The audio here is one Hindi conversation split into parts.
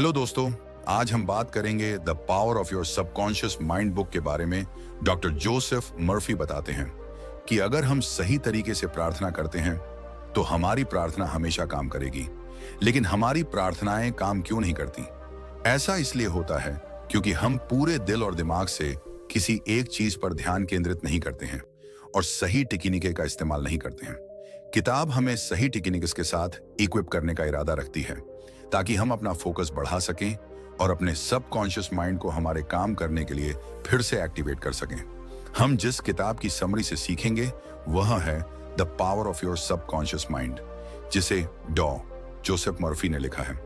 हेलो दोस्तों, आज हम बात करेंगे the power of your subconscious mind book के बारे में। डॉक्टर जोसेफ मर्फी बताते हैं कि अगर हम सही तरीके से प्रार्थना करते हैं तो हमारी प्रार्थना हमेशा काम करेगी। लेकिन हमारी प्रार्थनाएं काम क्यों नहीं करती? ऐसा इसलिए होता है क्योंकि हम पूरे दिल और दिमाग से किसी एक चीज पर ध्यान केंद्रित नहीं करते हैं और सही टेक्निक का इस्तेमाल नहीं करते हैं। किताब हमें सही टेक्निक्स के साथ इक्विप करने का इरादा रखती है ताकि हम अपना फोकस बढ़ा सकें और अपने सबकॉन्शियस माइंड को हमारे काम करने के लिए फिर से एक्टिवेट कर सकें। हम जिस किताब की समरी से सीखेंगे वह है the power of your subconscious mind, जिसे डॉ जोसेफ मर्फी ने लिखा है।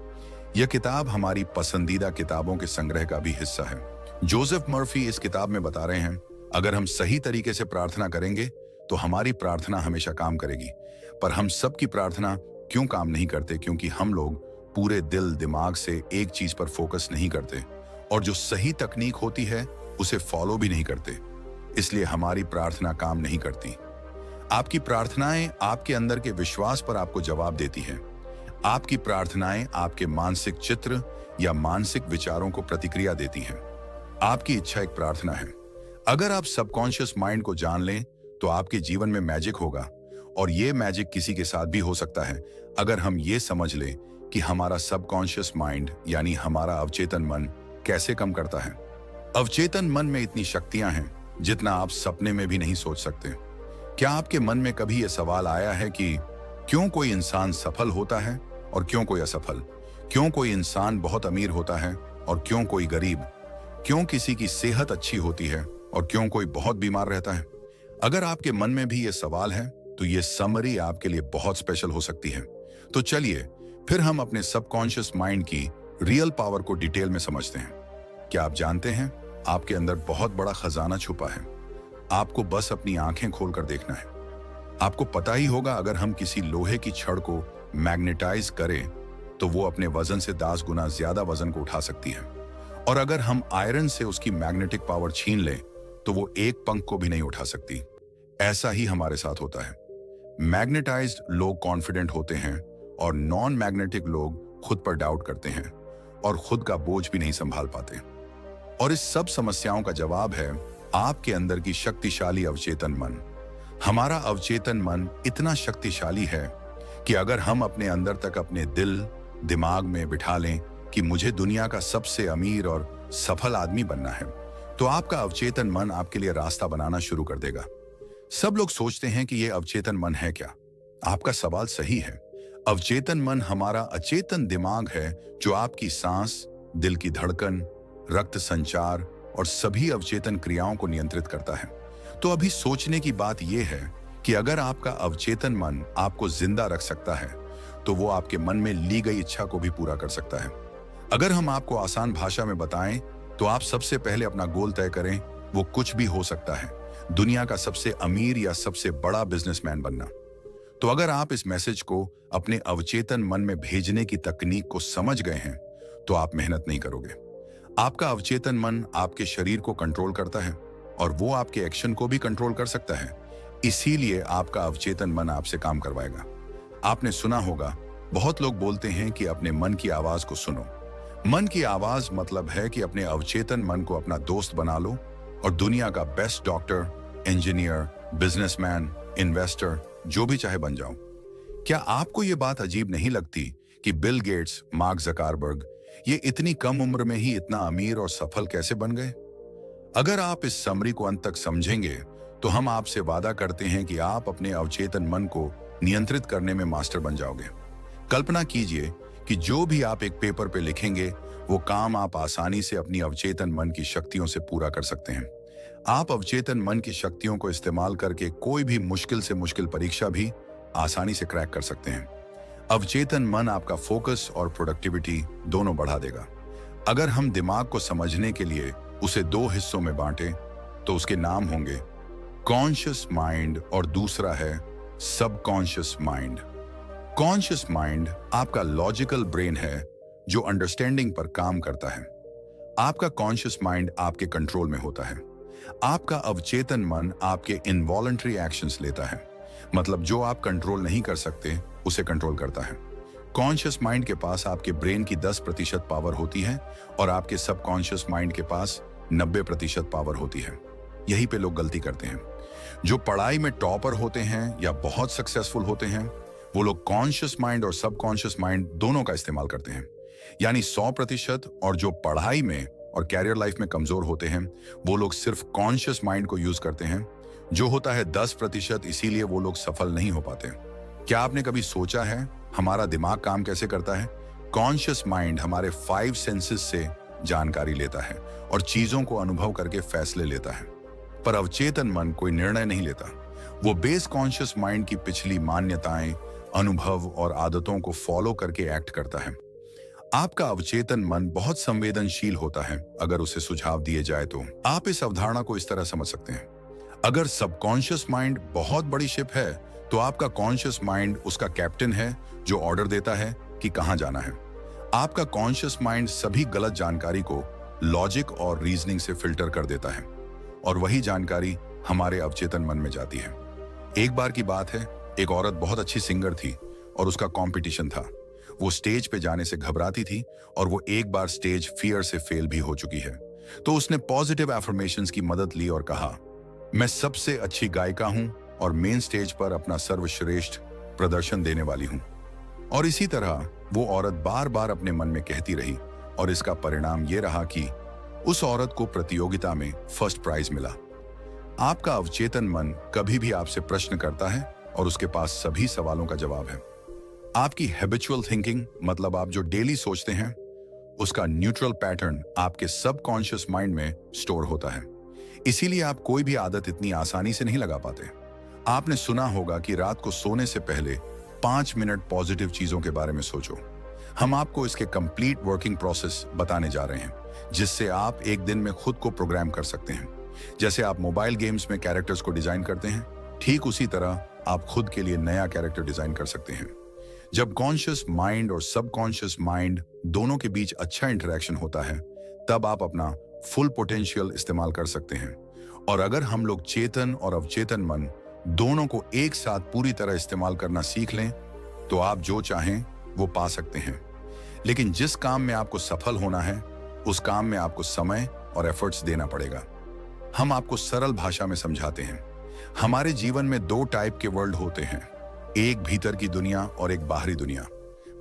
यह किताब हमारी पसंदीदा किताबों के संग्रह का भी हिस्सा है। जोसेफ मर्फी इस किताब में बता रहे हैं, अगर हम सही तरीके से प्रार्थना करेंगे तो हमारी प्रार्थना हमेशा काम करेगी। पर हम सबकी प्रार्थना क्यों काम नहीं करते? क्योंकि हम लोग पूरे दिल दिमाग से एक चीज पर फोकस नहीं करते और जो सही तकनीक होती है उसे फॉलो भी नहीं करते। इसलिए हमारी प्रार्थना काम नहीं करती। आपकी प्रार्थनाएं आपके अंदर के विश्वास पर आपको जवाब देती है। आपकी प्रार्थनाएं आपके मानसिक चित्र या मानसिक विचारों को प्रतिक्रिया देती हैं। आपकी इच्छा एक प्रार्थना है। अगर आप सबकॉन्शियस माइंड को जान लें तो आपके जीवन में मैजिक होगा, और ये मैजिक किसी के साथ भी हो सकता है अगर हम ये समझ लें कि हमारा सबकॉन्शियस माइंड यानी हमारा अवचेतन मन कैसे काम करता है। अवचेतन मन में इतनी शक्तियां हैं जितना आप सपने में भी नहीं सोच सकते। क्या आपके मन में कभी यह सवाल आया है कि क्यों कोई इंसान सफल होता है और क्यों कोई असफल? क्यों कोई इंसान बहुत अमीर होता है और क्यों कोई गरीब? क्यों किसी की सेहत अच्छी होती है और क्यों कोई बहुत बीमार रहता है? अगर आपके मन में भी ये सवाल है तो ये समरी आपके लिए बहुत स्पेशल हो सकती है। तो चलिए फिर हम अपने सबकॉन्शियस माइंड की रियल पावर को डिटेल में समझते हैं। क्या आप जानते हैं आपके अंदर बहुत बड़ा खजाना छुपा है? आपको बस अपनी आंखें खोलकर देखना है। आपको पता ही होगा, अगर हम किसी लोहे की छड़ को मैग्नेटाइज करें तो वो अपने वजन से 10 गुना ज्यादा वजन को उठा सकती है, और अगर हम आयरन से उसकी मैग्नेटिक पावर छीन लें तो वो एक पंख को भी नहीं उठा सकती। ऐसा ही हमारे साथ होता है। मैग्नेटाइज्ड लोग कॉन्फिडेंट होते हैं और नॉन मैग्नेटिक लोग खुद पर डाउट करते हैं और खुद का बोझ भी नहीं संभाल पाते। और इस सब समस्याओं का जवाब है आपके अंदर की शक्तिशाली अवचेतन मन। हमारा अवचेतन मन इतना शक्तिशाली है कि अगर हम अपने अंदर तक अपने दिल दिमाग में बिठा लें कि मुझे दुनिया का सबसे अमीर और सफल आदमी बनना है, तो आपका अवचेतन मन आपके लिए रास्ता बनाना शुरू कर देगा। सब लोग सोचते हैं कि यह अवचेतन मन है क्या? आपका सवाल सही है। अवचेतन मन हमारा अचेतन दिमाग है जो आपकी सांस, दिल की धड़कन, रक्त संचार और सभी अवचेतन क्रियाओं को नियंत्रित करता है। तो अभी सोचने की बात यह है कि अगर आपका अवचेतन मन आपको जिंदा रख सकता है तो वो आपके मन में ली गई इच्छा को भी पूरा कर सकता है। अगर हम आपको आसान भाषा में बताएं तो आप सबसे पहले अपना गोल तय करें। वो कुछ भी हो सकता है, दुनिया का सबसे अमीर या सबसे बड़ा बिजनेसमैन बनना। तो अगर आप इस मैसेज को अपने अवचेतन मन में भेजने की तकनीक को समझ गए हैं तो आप मेहनत नहीं करोगे। आपका अवचेतन मन आपके शरीर को कंट्रोल करता है और वो आपके एक्शन को भी कंट्रोल कर सकता है। इसीलिए आपका अवचेतन मन आपसे काम करवाएगा। आपने सुना होगा, बहुत लोग बोलते हैं कि अपने मन की आवाज को सुनो। मन की आवाज मतलब है कि अपने अवचेतन मन को अपना दोस्त बना लो और दुनिया का best doctor, engineer, businessman, investor जो भी चाहे बन जाओ। क्या आपको यह बात अजीब नहीं लगती कि बिल गेट्स, मार्क ज़करबर्ग ये इतनी कम उम्र में ही इतना अमीर और सफल कैसे बन गए? अगर आप इस समरी को अंत तक समझेंगे तो हम आपसे वादा करते हैं कि आप अपने अवचेतन मन को नियंत्रित करने में मास्टर बन जाओगे। कल्पना कीजिए कि जो भी आप एक पेपर पे लिखेंगे वो काम आप आसानी से अपनी अवचेतन मन की शक्तियों से पूरा कर सकते हैं। आप अवचेतन मन की शक्तियों को इस्तेमाल करके कोई भी मुश्किल से मुश्किल परीक्षा भी आसानी से क्रैक कर सकते हैं। अवचेतन मन आपका फोकस और प्रोडक्टिविटी दोनों बढ़ा देगा। अगर हम दिमाग को समझने के लिए उसे 2 हिस्सों में बांटें तो उसके नाम होंगे कॉन्शियस माइंड और दूसरा है सबकॉन्शियस माइंड। कॉन्शियस माइंड आपका लॉजिकल ब्रेन है जो अंडरस्टैंडिंग पर काम करता है। आपका कॉन्शियस माइंड आपके कंट्रोल में होता है। आपका अवचेतन मन आपके इनवॉलंटरी एक्शंस लेता है, मतलब जो आप कंट्रोल नहीं कर सकते उसे कंट्रोल करता है। कॉन्शियस माइंड के पास आपके ब्रेन की 10% पावर होती है और आपके सबकॉन्शियस माइंड के पास 90% पावर होती है। यहीं पे लोग गलती करते हैं। जो पढ़ाई में टॉपर होते हैं या बहुत सक्सेसफुल होते हैं, वो लोग कॉन्शियस माइंड और सबकॉन्शियस माइंड दोनों का इस्तेमाल करते हैं, यानी 100%। और जो पढ़ाई में और कैरियर लाइफ में कमजोर होते हैं, वो लोग सिर्फ कॉन्शियस माइंड को यूज करते हैं, जो होता है 10%। इसीलिए वो लोग सफल नहीं हो पाते। क्या आपने कभी सोचा है हमारा दिमाग काम कैसे करता है? कॉन्शियस माइंड हमारे 5 सेंसेस से जानकारी लेता है और चीजों को अनुभव करके फैसले लेता है, पर अवचेतन मन कोई निर्णय नहीं लेता। वो बेस कॉन्शियस माइंड की पिछली मान्यताएं, अनुभव और आदतों को फॉलो करके एक्ट करता है। आपका अवचेतन मन बहुत संवेदनशील होता है। अगर उसे सुझाव दिए जाए तो आप इस अवधारणा को इस तरह समझ सकते हैं। अगर सबकॉन्शियस माइंड बहुत बड़ी शिप है, तो आपका कॉन्शियस माइंड उसका कैप्टन है जो ऑर्डर देता है कि कहां जाना है। आपका कॉन्शियस माइंड सभी गलत जानकारी को लॉजिक और रीजनिंग से फिल्टर कर देता है और वही जानकारी हमारे अवचेतन मन में जाती है। एक बार की बात है, एक औरत बहुत अच्छी सिंगर थी और उसका कंपटीशन था। वो स्टेज पे जाने से घबराती थी और वो एक बार स्टेज फियर से फेल भी हो चुकी है। तो उसने पॉजिटिव एफर्मेशंस की मदद ली और कहा, मैं सबसे अच्छी गायिका हूं और मेन स्टेज पर अपना सर्वश्रेष्ठ प्रदर्शन देने वाली हूं। और इसी तरह वो औरत बार बार अपने मन में कहती रही और इसका परिणाम ये रहा कि उस औरत को प्रतियोगिता में फर्स्ट प्राइज मिला। आपका अवचेतन मन कभी भी आपसे प्रश्न करता है और उसके पास सभी सवालों का जवाब है। आपकी हैबिचुअल थिंकिंग, मतलब आप जो डेली सोचते हैं, उसका न्यूट्रल पैटर्न आपके सबकॉन्शियस माइंड में स्टोर होता है। इसीलिए आप कोई भी आदत इतनी आसानी से नहीं लगा पाते। आपने सुना होगा कि रात को सोने से पहले 5 मिनट पॉजिटिव चीजों के बारे में सोचो। हम आपको इसके कंप्लीट वर्किंग प्रोसेस बताने जा रहे हैं, जिससे आप एक दिन में खुद को प्रोग्राम कर सकते हैं। जैसे आप मोबाइल गेम्स में कैरेक्टर्स को डिजाइन करते हैं, ठीक उसी तरह आप खुद के लिए नया कैरेक्टर डिजाइन कर सकते हैं। जब कॉन्शियस माइंड और सबकॉन्शियस माइंड दोनों के बीच अच्छा इंटरेक्शन होता है, तब आप अपना फुल पोटेंशियल इस्तेमाल कर सकते हैं। और अगर हम लोग चेतन और अवचेतन मन दोनों को एक साथ पूरी तरह इस्तेमाल करना सीख लें, तो आप जो चाहें वो पा सकते हैं। लेकिन जिस काम में आपको सफल होना है, उस काम में आपको समय और एफर्ट्स देना पड़ेगा। हम आपको सरल भाषा में समझाते हैं। हमारे जीवन में 2 टाइप के वर्ल्ड होते हैं, एक भीतर की दुनिया और एक बाहरी दुनिया।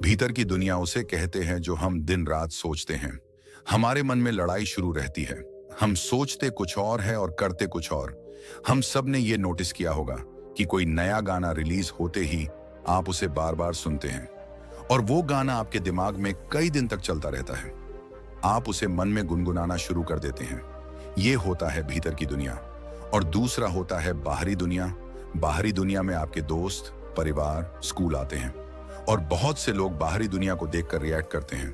भीतर की दुनिया उसे कहते हैं जो हम दिन रात सोचते हैं। हमारे मन में लड़ाई शुरू रहती है। हम सोचते कुछ और है और करते कुछ और। हम सब ने ये नोटिस किया होगा कि कोई नया गाना रिलीज होते ही आप उसे बार बार सुनते हैं और वो गाना आपके दिमाग में कई दिन तक चलता रहता है। आप उसे मन में गुनगुनाना शुरू कर देते हैं। ये होता है भीतर की दुनिया। और दूसरा होता है बाहरी दुनिया। बाहरी दुनिया में आपके दोस्त, परिवार, स्कूल आते हैं और बहुत से लोग बाहरी दुनिया को देखकर रिएक्ट करते हैं।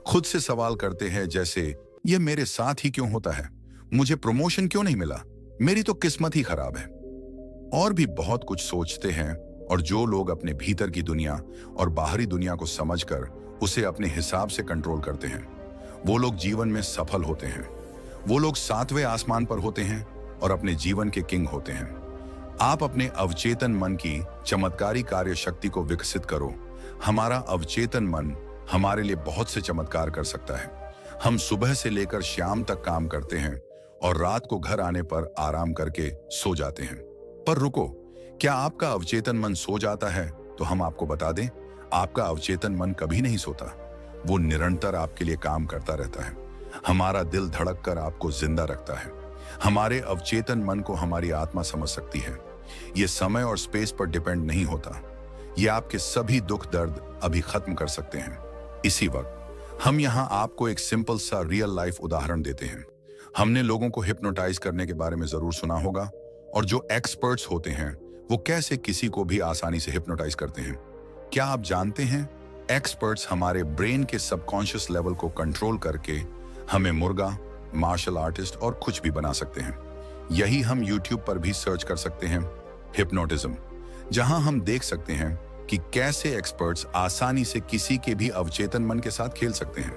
खुद से सवाल करते हैं, जैसे ये मेरे साथ ही क्यों होता है, मुझे प्रमोशन क्यों नहीं मिला, मेरी तो किस्मत ही खराब है। और भी बहुत कुछ सोचते हैं। और जो लोग अपने भीतर की दुनिया और बाहरी दुनिया को समझकर उसे अपने हिसाब से कंट्रोल करते हैं, वो लोग जीवन में सफल होते हैं। वो लोग 7वें आसमान पर होते हैं और अपने जीवन के किंग होते हैं। आप अपने अवचेतन मन की चमत्कारी कार्य शक्ति को विकसित करो। हमारा अवचेतन मन हमारे लिए बहुत से चमत्कार कर सकता है। हम सुबह से लेकर शाम तक काम करते हैं और रात को घर आने पर आराम करके सो जाते हैं। पर रुको, क्या आपका अवचेतन मन सो जाता है? तो हम आपको बता दें, आपका अवचेतन मन कभी नहीं सोता। वो निरंतर आपके लिए काम करता रहता है। हमारा दिल धड़क कर आपको जिंदा रखता है। हमारे अवचेतन मन को हमारी आत्मा समझ सकती है। ये समय और स्पेस पर डिपेंड नहीं होता। ये आपके सभी दुख दर्द अभी खत्म कर सकते हैं। इसी वक्त हम यहाँ आपको एक सिंपल सा रियल लाइफ उदाहरण देते हैं। हमने लोगों को हिप्नोटाइज करने के बारे में जरूर सुना होगा, और जो एक्सपर्ट्स होते हैं वो कैसे किसी को भी आसानी से हिप्नोटाइज करते हैं। क्या आप जानते हैं, एक्सपर्ट्स हमारे ब्रेन के सबकॉन्शियस लेवल को कंट्रोल करके हमें मुर्गा, मार्शल आर्टिस्ट और कुछ भी बना सकते हैं। यही हम यूट्यूब पर भी सर्च कर सकते हैं, हिप्नोटिज्म, जहां हम देख सकते हैं कि कैसे एक्सपर्ट्स आसानी से किसी के भी अवचेतन मन के साथ खेल सकते हैं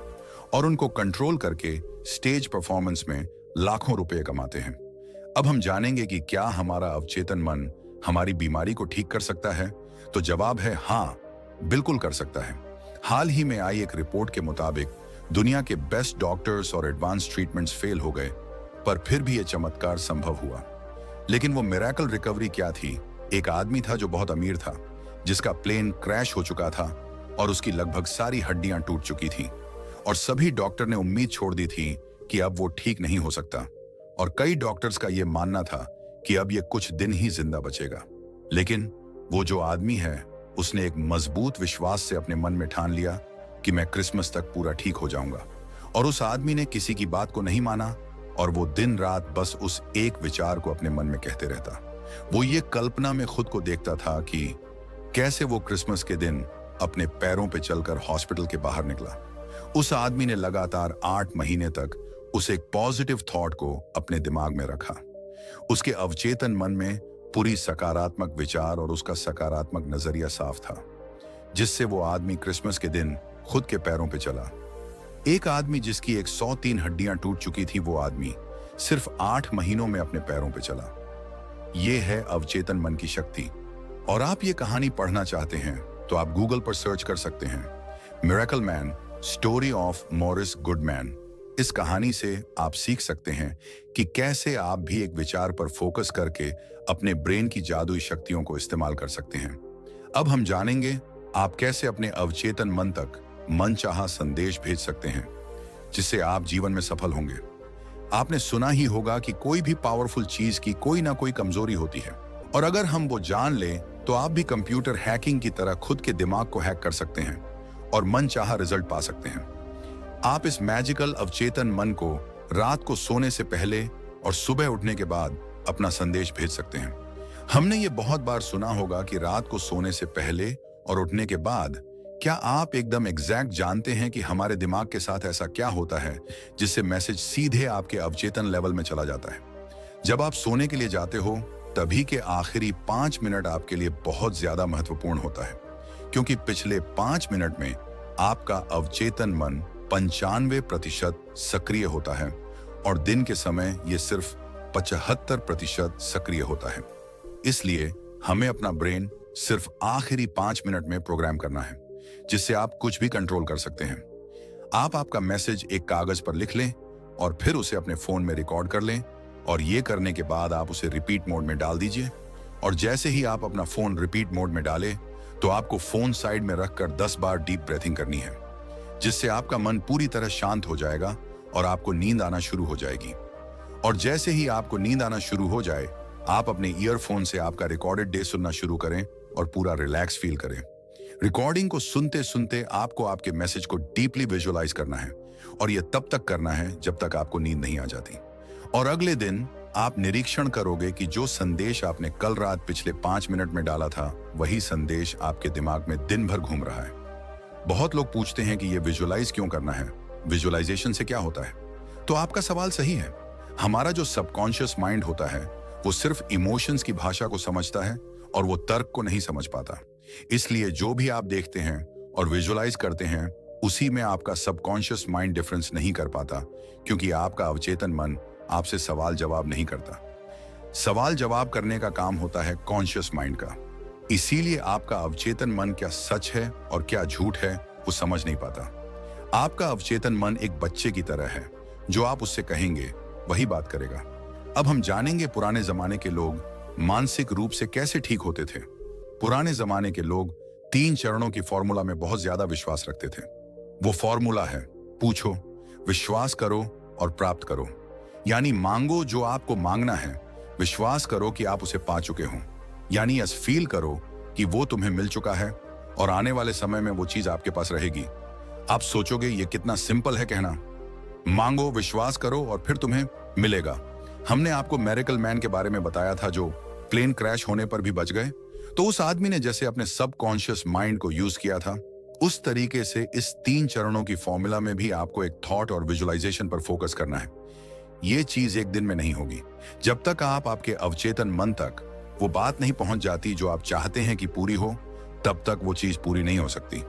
और उनको कंट्रोल करके स्टेज परफॉर्मेंस में लाखों रुपए कमाते हैं। अब हम जानेंगे कि क्या हमारा अवचेतन मन हमारी बीमारी को ठीक कर सकता है। तो जवाब है हाँ, बिल्कुल कर सकता है। हाल ही में आई एक रिपोर्ट के मुताबिक दुनिया के बेस्ट डॉक्टर्स और एडवांस ट्रीटमेंट्स फेल हो गए, पर फिर भी यह चमत्कार संभव हुआ। लेकिन वो मिरेकल रिकवरी क्या थी? एक आदमी था जो बहुत अमीर था, जिसका प्लेन क्रैश हो चुका था और उसकी लगभग सारी हड्डियां टूट चुकी थी, और सभी डॉक्टर ने उम्मीद छोड़ दी थी कि अब वो ठीक नहीं हो सकता, और कई डॉक्टर्स का यह मानना था कि अब ये कुछ दिन ही जिंदा बचेगा। लेकिन वो जो आदमी है, उसने एक मजबूत विश्वास से अपने मन में ठान लिया कि मैं क्रिसमस तक पूरा ठीक हो जाऊंगा। और उस आदमी ने किसी की बात को नहीं माना, और वो दिन रात बस उस एक विचार को अपने मन में कहते रहता। वो ये कल्पना में खुद को देखता था कि कैसे वो क्रिसमस के दिन अपने पैरों पे चलकर हॉस्पिटल के बाहर निकला। उस आदमी ने लगातार 8 महीने तक उस एक पॉजिटिव थॉट को अपने दिमाग में रखा। उसके अवचेतन मन में पूरी सकारात्मक विचार और उसका सकारात्मक नजरिया साफ था, जिससे वो आदमी क्रिसमस के दिन खुद के पैरों पे चला। एक आदमी जिसकी 103 हड्डियां टूट चुकी थी, वो आदमी सिर्फ 8 महीनों में अपने पैरों पे चला। ये है अवचेतन मन की शक्ति। और आप ये कहानी पढ़ना चाहते हैं तो आप गूगल पर सर्च कर सकते हैं, miracle man story of Morris Goodman. इस कहानी से आप सीख सकते हैं कि कैसे आप भी एक विचार पर फोकस करके अपने ब्रेन की जादुई शक्तियों को इस्तेमाल कर सकते हैं। अब हम जानेंगे आप कैसे अपने अवचेतन मन तक मनचाहा संदेश भेज सकते हैं, जिससे आप जीवन में सफल होंगे। आपने सुना ही होगा कि कोई भी पावरफुल चीज की कोई ना कोई कमजोरी होती है, और अगर हम वो जान लें तो आप भी कंप्यूटर हैकिंग की तरह खुद के दिमाग को हैक कर सकते हैं और मनचाहा रिजल्ट पा सकते हैं। आप इस मैजिकल अवचेतन मन को रात को सोने से पहले और सुबह उठने के बाद अपना संदेश भेज सकते हैं। हमने ये बहुत बार सुना होगा कि रात को सोने से पहले और उठने के बाद। क्या आप एकदम एग्जैक्ट जानते हैं कि हमारे दिमाग के साथ ऐसा क्या होता है जिससे मैसेज सीधे आपके अवचेतन लेवल में चला जाता है? जब आप सोने के लिए जाते हो, तभी के आखिरी 5 मिनट आपके लिए बहुत ज्यादा महत्वपूर्ण होता है, क्योंकि पिछले 5 मिनट में आपका अवचेतन मन 95% सक्रिय होता है, और दिन के समय यह सिर्फ 75% सक्रिय होता है। इसलिए हमें अपना ब्रेन सिर्फ आखिरी 5 मिनट में प्रोग्राम करना है, जिससे आप कुछ भी कंट्रोल कर सकते हैं। आप आपका मैसेज एक कागज पर लिख लें और फिर उसे अपने फोन में रिकॉर्ड कर लें, और ये करने के बाद आप उसे रिपीट मोड में डाल दीजिए। और जैसे ही आप अपना फोन रिपीट मोड में डालें, तो आपको फोन साइड में रखकर 10 बार डीप ब्रीथिंग करनी है, जिससे आपका मन पूरी तरह शांत हो जाएगा और आपको नींद आना शुरू हो जाएगी। और जैसे ही आपको नींद आना शुरू हो जाए, आप अपने ईयरफोन से आपका रिकॉर्डेड डे सुनना शुरू करें और पूरा रिलैक्स फील करें। रिकॉर्डिंग को सुनते सुनते आपको आपके मैसेज को डीपली विजुअलाइज करना है, और यह तब तक करना है जब तक आपको नींद नहीं आ जाती। और अगले दिन आप निरीक्षण करोगे कि जो संदेश आपने कल रात पिछले 5 मिनट में डाला था, वही संदेश आपके दिमाग में दिन भर घूम रहा है। बहुत लोग पूछते हैं कि यह विजुअलाइज क्यों करना है, विजुअलाइजेशन से क्या होता है? तो आपका सवाल सही है। हमारा जो सबकॉन्शियस माइंड होता है, वो सिर्फ इमोशंस की भाषा को समझता है और वो तर्क को नहीं समझ पाता। इसलिए जो भी आप देखते हैं और विजुअलाइज करते हैं, उसी में आपका सबकॉन्शियस माइंड डिफरेंस नहीं कर पाता, क्योंकि आपका अवचेतन मन आपसे सवाल जवाब नहीं करता। सवाल जवाब करने का काम होता है कॉन्शियस माइंड का। इसीलिए आपका अवचेतन मन क्या सच है और क्या झूठ है, वो समझ नहीं पाता। आपका अवचेतन मन एक बच्चे की तरह है, जो आप उससे कहेंगे वही बात करेगा। अब हम जानेंगे पुराने जमाने के लोग मानसिक रूप से कैसे ठीक होते थे। पुराने जमाने के लोग 3 चरणों की फॉर्मूला में बहुत ज्यादा विश्वास रखते थे। वो फॉर्मूला है, पूछो, विश्वास करो और प्राप्त करो। यानी मांगो जो आपको मांगना है, विश्वास करो कि आप उसे पा चुके हो, यानी यस फील करो कि वो तुम्हें मिल चुका है और आने वाले समय में वो चीज आपके पास रहेगी। आप सोचोगे ये कितना सिंपल है कहना, मांगो, विश्वास करो और फिर तुम्हें मिलेगा। हमने आपको मिरेकल मैन के बारे में बताया था, जो प्लेन क्रैश होने पर भी बच गए। तो उस आदमी ने जैसे अपने सबकॉन्शियस माइंड को यूज किया था, उस तरीके से इस 3 चरणों की फॉर्मूला में भी आपको एक थॉट और विजुअलाइजेशन पर फोकस करना है। ये चीज एक दिन में नहीं होगी। जब तक आप आपके अवचेतन मन तक वो बात नहीं पहुंच जाती जो आप चाहते हैं कि पूरी हो, तब तक वो चीज पूरी नहीं हो सकती।